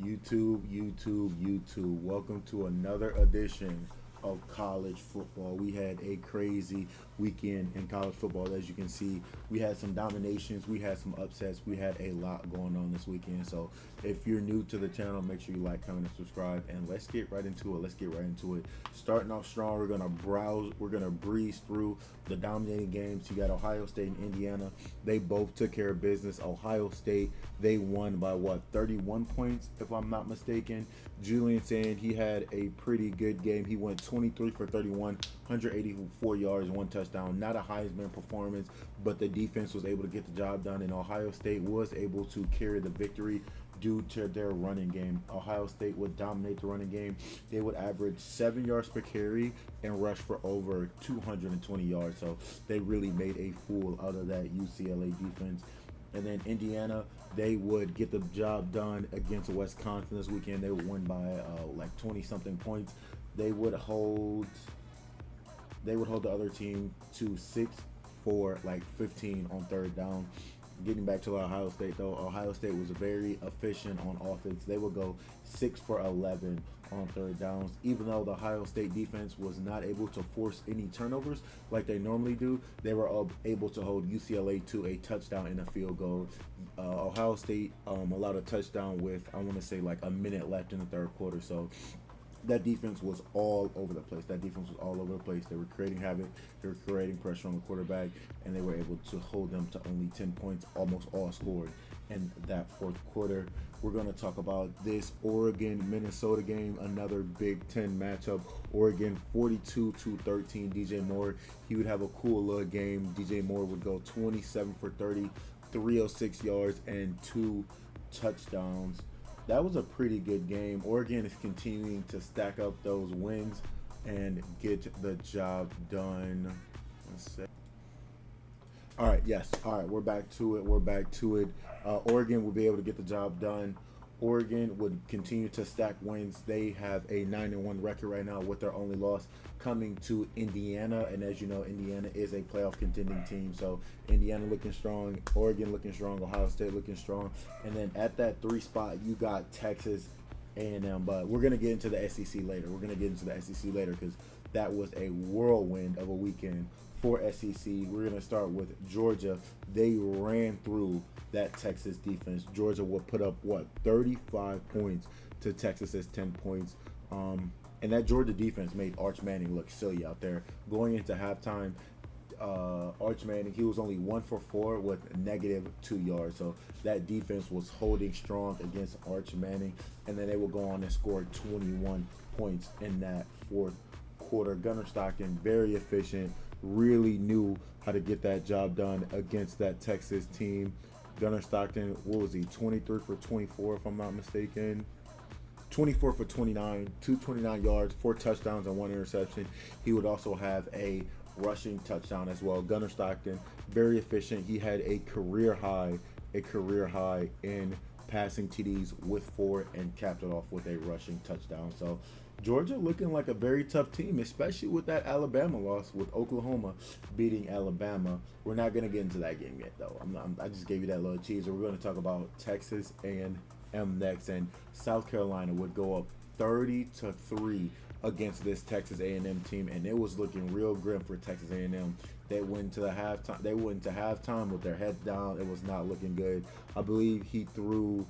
YouTube. Welcome to another edition of college football. We had a crazy weekend in college football. As you can see, we had some dominations, we had some upsets, we had a lot going on this weekend. So if you're new to the channel, make sure you like, comment, and subscribe. And let's get right into it. Starting off strong, we're gonna breeze through the dominating games. You got Ohio State and Indiana. They both took care of business. Ohio State, they won by what, 31 points, if I'm not mistaken. Julian saying he had a pretty good game. He went 23 for 31, 184 yards, one touchdown. Not a Heisman performance, but the defense was able to get the job done, and Ohio State was able to carry the victory due to their running game. Ohio State would dominate the running game. They would average 7 yards per carry and rush for over 220 yards. So they really made a fool out of that UCLA defense. And then Indiana, they would get the job done against Wisconsin this weekend. They would win by like 20 something points. They would hold the other team to 6 for like 15 on third down. Getting back to Ohio State, though, Ohio State was very efficient on offense. They would go 6 for 11 on third downs. Even though the Ohio State defense was not able to force any turnovers like they normally do, they were able to hold UCLA to a touchdown and a field goal. Ohio State allowed a touchdown with, I want to say, like a minute left in the third quarter. So that defense was all over the place. They were creating havoc. They were creating pressure on the quarterback, and they were able to hold them to only 10 points, almost all scored in that fourth quarter. We're going to talk about this Oregon-Minnesota game, another Big Ten matchup. Oregon 42-13. DJ Moore, he would have a cool little game. DJ Moore would go 27 for 30, 306 yards, and 2 touchdowns. That was a pretty good game. Oregon is continuing to stack up those wins and get the job done. Let's see. All right, yes. All right, we're back to it. Oregon will be able to get the job done. Oregon would continue to stack wins. They have a 9-1 record right now with their only loss coming to Indiana. And as you know, Indiana is a playoff contending team. So Indiana looking strong, Oregon looking strong, Ohio State looking strong. And then at that 3 spot, you got Texas A&M. But we're going to get into the SEC later. Because that was a whirlwind of a weekend for SEC. We're going to start with Georgia. They ran through that Texas defense. Georgia would put up, 35 points to Texas's 10 points. And that Georgia defense made Arch Manning look silly out there. Going into halftime, Arch Manning, he was only 1 for 4 with -2 yards. So that defense was holding strong against Arch Manning. And then they would go on and score 21 points in that fourth quarter. Gunnar Stockton, very efficient, really knew how to get that job done against that Texas team. Gunnar Stockton, 23 for 24, if I'm not mistaken. 24 for 29, 229 yards, 4 touchdowns, and 1 interception. He would also have a rushing touchdown as well. Gunnar Stockton, very efficient. He had a career high in passing TDs with 4 and capped it off with a rushing touchdown. So Georgia looking like a very tough team, especially with that Alabama loss, with Oklahoma beating Alabama. We're not going to get into that game yet, though. I just gave you that little teaser. We're going to talk about Texas A&M next, and South Carolina would go up 30-3 against this Texas A&M team, and it was looking real grim for Texas A&M. They went to halftime with their heads down. It was not looking good. I believe he threw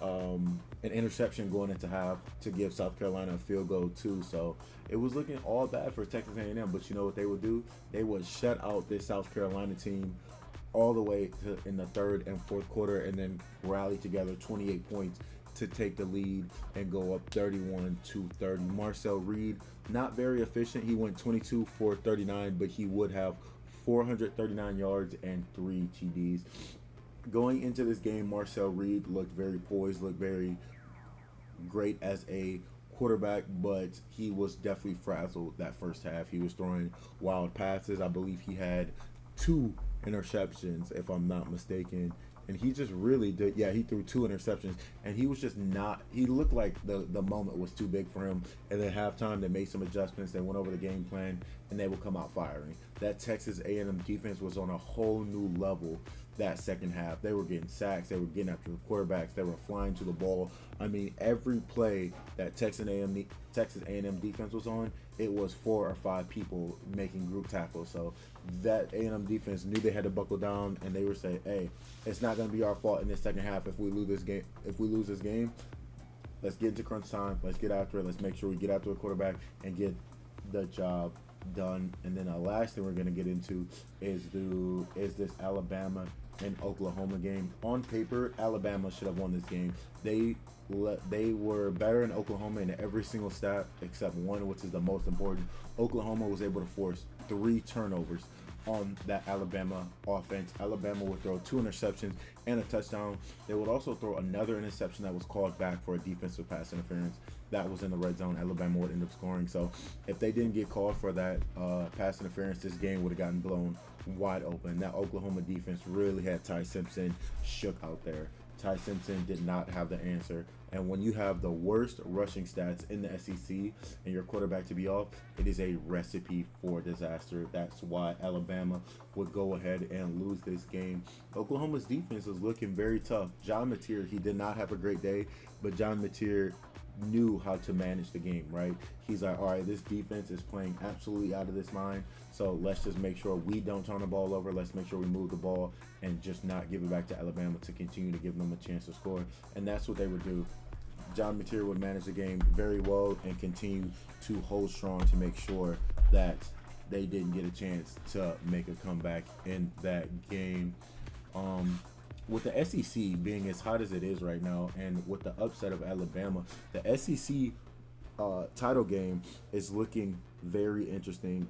an interception going into half to give South Carolina a field goal too. So it was looking all bad for Texas A&M. But you know what they would do? They would shut out this South Carolina team all the way to in the third and fourth quarter, and then rally together 28 points to take the lead and go up 31-30. Marcel Reed, not very efficient. He went 22 for 39, but he would have 439 yards and 3 TDs. Going into this game, Marcel Reed looked very poised, looked very great as a quarterback, but he was definitely frazzled that first half. He was throwing wild passes. I believe he had 2 interceptions, if I'm not mistaken. And he just really did. Yeah, he threw 2 interceptions, and he was just not. He looked like the moment was too big for him. And then halftime, they made some adjustments. They went over the game plan, and they will come out firing. That Texas A&M defense was on a whole new level that second half. They were getting sacks, they were getting after the quarterbacks, they were flying to the ball. I mean, every play that Texas A&M defense was on, it was 4 or 5 people making group tackles. So that A&M defense knew they had to buckle down, and they were saying, "Hey, it's not going to be our fault in the second half if we lose this game. If we lose this game, let's get into crunch time. Let's get after it. Let's make sure we get after the quarterback and get the job done." And then the last thing we're going to get into is this Alabama and Oklahoma game. On paper, Alabama should have won this game. They were better in Oklahoma in every single stat except one, which is the most important. Oklahoma was able to force 3 turnovers on that Alabama offense. Alabama would throw 2 interceptions and a touchdown. They would also throw another interception that was called back for a defensive pass interference. That was in the red zone. Alabama would end up scoring. So if they didn't get called for that pass interference, this game would have gotten blown wide open. That Oklahoma defense really had Ty Simpson shook out there. Ty Simpson did not have the answer. And when you have the worst rushing stats in the SEC and your quarterback to be off, it is a recipe for disaster. That's why Alabama would go ahead and lose this game. Oklahoma's defense is looking very tough. John Mateer, he did not have a great day, but John Mateer knew how to manage the game, right? He's like, all right, this defense is playing absolutely out of this mind, so let's just make sure we don't turn the ball over. Let's make sure we move the ball and just not give it back to Alabama to continue to give them a chance to score. And that's what they would do. John Mateer would manage the game very well and continue to hold strong to make sure that they didn't get a chance to make a comeback in that game. With the SEC being as hot as it is right now, and with the upset of Alabama, the SEC title game is looking very interesting.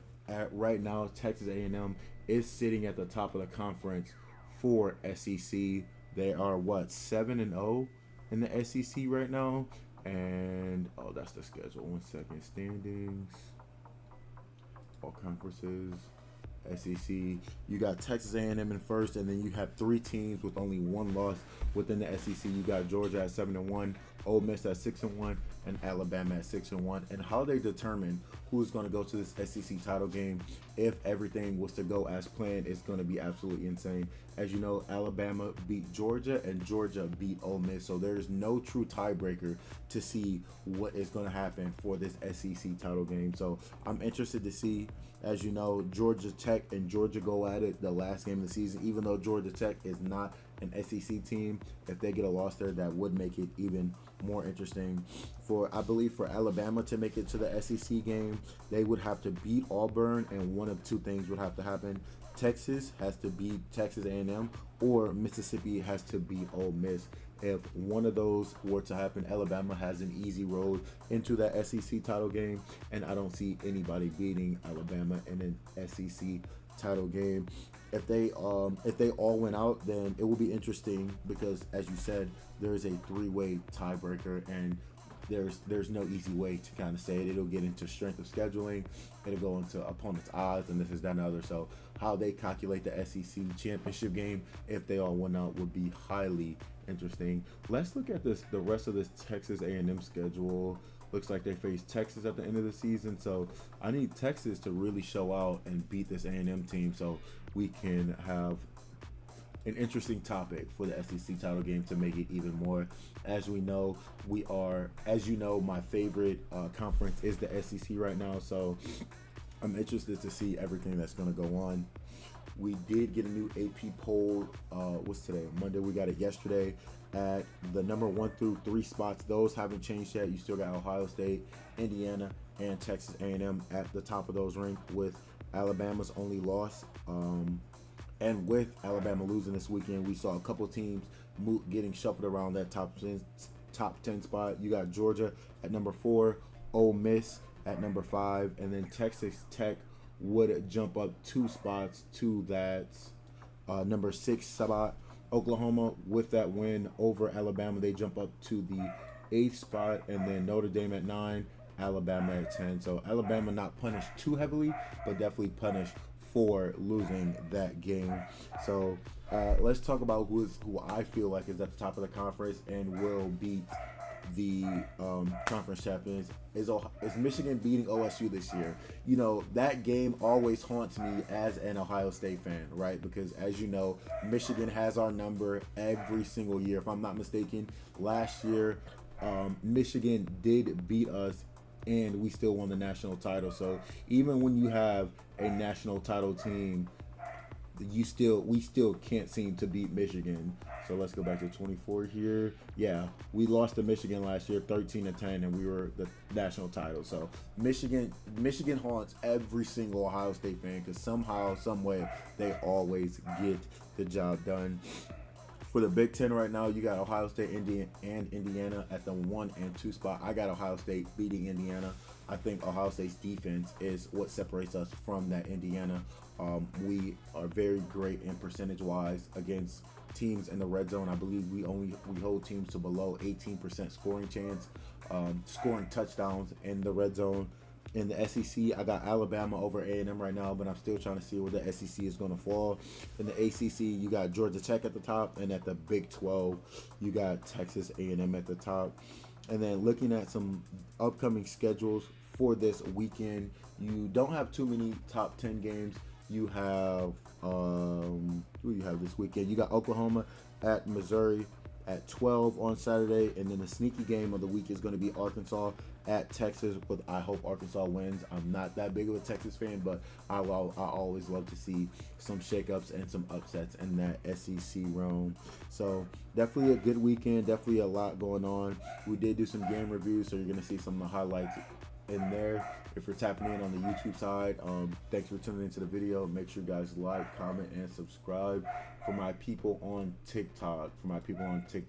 Right now, Texas A&M is sitting at the top of the conference for SEC. They are 7-0 in the SEC right now, and that's the schedule. 1 second, standings, all conferences. SEC, you got Texas A&M in first, and then you have 3 teams with only 1 loss within the SEC. You got Georgia at 7-1, Ole Miss at 6-1, and Alabama at 6-1. And how they determine who's going to go to this SEC title game, if everything was to go as planned, is going to be absolutely insane. As you know, Alabama beat Georgia, and Georgia beat Ole Miss, so there's no true tiebreaker to see what is going to happen for this SEC title game. So I'm interested to see. As you know, Georgia Tech and Georgia go at it the last game of the season. Even though Georgia Tech is not an SEC team, if they get a loss there, that would make it even more interesting. I believe for Alabama to make it to the SEC game, they would have to beat Auburn, and one of 2 things would have to happen. Texas has to beat Texas A&M, or Mississippi has to beat Ole Miss. If one of those were to happen, Alabama has an easy road into that SEC title game, and I don't see anybody beating Alabama in an SEC title game. If they all went out, then it will be interesting because, as you said, there is a 3-way tiebreaker, and there's no easy way to kind of say it. It'll get into strength of scheduling, it'll go into opponent's odds, and this is that and other. So how they calculate the SEC championship game, if they all went out, would be highly interesting. Let's look at the rest of this Texas A&M schedule. Looks like they face Texas at the end of the season, so I need Texas to really show out and beat this A&M team so we can have an interesting topic for the SEC title game to make it even more. As we know, my favorite conference is the SEC right now, so I'm interested to see everything that's going to go on. We did get a new AP poll. What's today? Monday. We got it yesterday at the number 1 through 3 spots. Those haven't changed yet. You still got Ohio State, Indiana, and Texas A&M at the top of those ranked, with Alabama's only loss. And with Alabama losing this weekend, we saw a couple teams getting shuffled around that top 10 spot. You got Georgia at number 4, Ole Miss at number 5, and then Texas Tech would jump up 2 spots to that number 6 spot. Oklahoma, with that win over Alabama, they jump up to the 8th spot, and then Notre Dame at 9, Alabama at 10. So Alabama not punished too heavily, but definitely punished for losing that game. So let's talk about who I feel like is at the top of the conference and will beat the conference champions is Michigan beating OSU this year. You know, that game always haunts me as an Ohio State fan, right? Because as you know, Michigan has our number every single year. If I'm not mistaken, last year Michigan did beat us and we still won the national title. So even when you have a national title team, we still can't seem to beat Michigan. So let's go back to 24 here. Yeah, we lost to Michigan last year, 13-10, and we were the national title. So Michigan haunts every single Ohio State fan because somehow, some way, they always get the job done. For the Big Ten right now, you got Ohio State, Indiana at the 1 and 2 spot. I got Ohio State beating Indiana. I think Ohio State's defense is what separates us from that Indiana. We are very great in percentage-wise against teams in the red zone. I believe we hold teams to below 18% scoring chance, scoring touchdowns in the red zone. In the SEC, I got Alabama over A&M right now, but I'm still trying to see where the SEC is going to fall. In the ACC, you got Georgia Tech at the top, and at the Big 12, you got Texas A&M at the top. And then looking at some upcoming schedules for this weekend, you don't have too many top 10 games. You have who you have this weekend? You got Oklahoma at Missouri at 12 on Saturday, and then the sneaky game of the week is going to be Arkansas at Texas. But I hope Arkansas wins. I'm not that big of a Texas fan, but I always love to see some shakeups and some upsets in that SEC realm. So definitely a good weekend. Definitely a lot going on. We did do some game reviews, so you're going to see some of the highlights in there. If you're tapping in on the YouTube side, thanks for tuning into the video. Make sure you guys like, comment, and subscribe. For my people on TikTok,